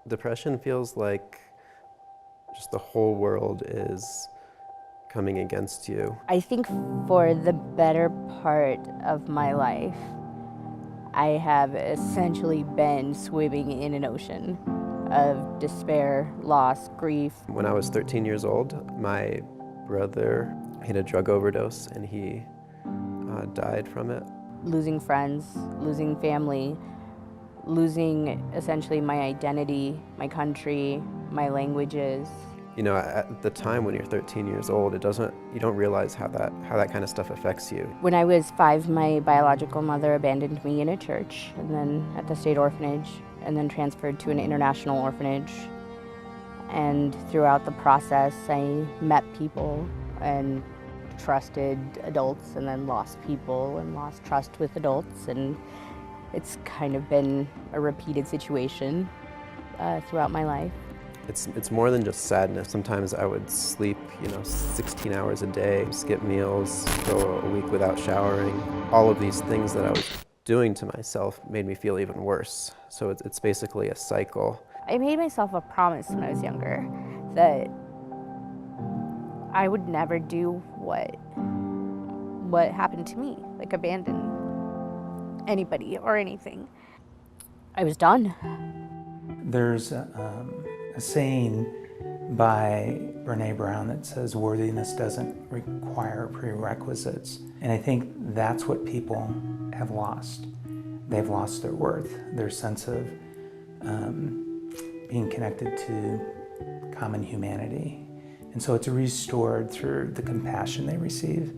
Depression feels like just the whole world is coming against you. I think for the better part of my life, I have essentially been swimming in an ocean of despair, loss, grief. When I was 13 years old, my brother had a drug overdose and he died from it. Losing friends, losing family, losing essentially my identity, my country, my languages. You know, at the time when you're 13 years old, you don't realize how that kind of stuff affects you. When I was 5, my biological mother abandoned me in a church, and then at the state orphanage, and then transferred to an international orphanage. And throughout the process, I met people and trusted adults, and then lost people and lost trust with adults. And it's kind of been a repeated situation throughout my life. It's more than just sadness. Sometimes I would sleep, 16 hours a day, skip meals, go a week without showering. All of these things that I was doing to myself made me feel even worse. So it's basically a cycle. I made myself a promise when I was younger that I would never do what happened to me, like abandon anybody or anything. I was done. There's a saying by Brené Brown that says worthiness doesn't require prerequisites. And I think that's what people have lost. They've lost their worth, their sense of being connected to common humanity. And so it's restored through the compassion they receive.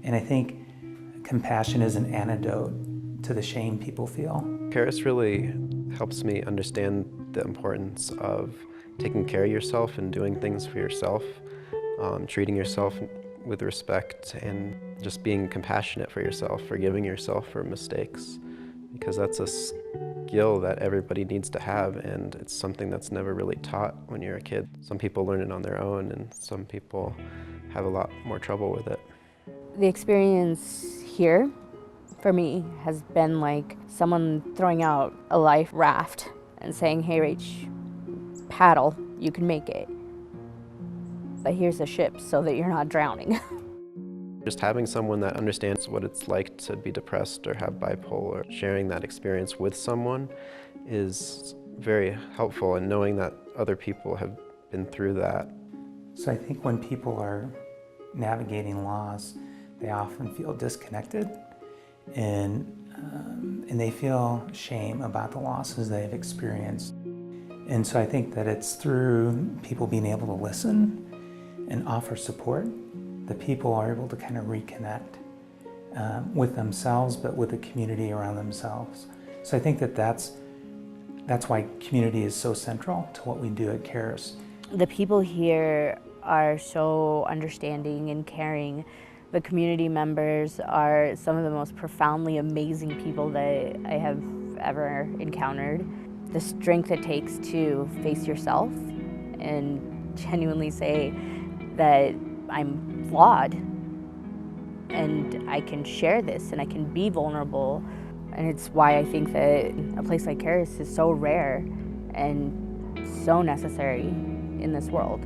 And I think compassion is an antidote to the shame people feel. Charis really helps me understand the importance of taking care of yourself and doing things for yourself, treating yourself with respect, and just being compassionate for yourself, forgiving yourself for mistakes, because that's a skill that everybody needs to have, and it's something that's never really taught when you're a kid. Some people learn it on their own, and some people have a lot more trouble with it. The experience here for me has been like someone throwing out a life raft and saying, "Hey Rach, paddle, you can make it. But here's a ship so that you're not drowning." Just having someone that understands what it's like to be depressed or have bipolar, sharing that experience with someone is very helpful, and knowing that other people have been through that. So I think when people are navigating loss, they often feel disconnected, and they feel shame about the losses they've experienced. And so I think that it's through people being able to listen and offer support that people are able to kind of reconnect with themselves, but with the community around themselves. So I think that that's why community is so central to what we do at Charis. The people here are so understanding and caring. The community members are some of the most profoundly amazing people that I have ever encountered. The strength it takes to face yourself and genuinely say that I'm flawed and I can share this and I can be vulnerable. And it's why I think that a place like Charis is so rare and so necessary in this world.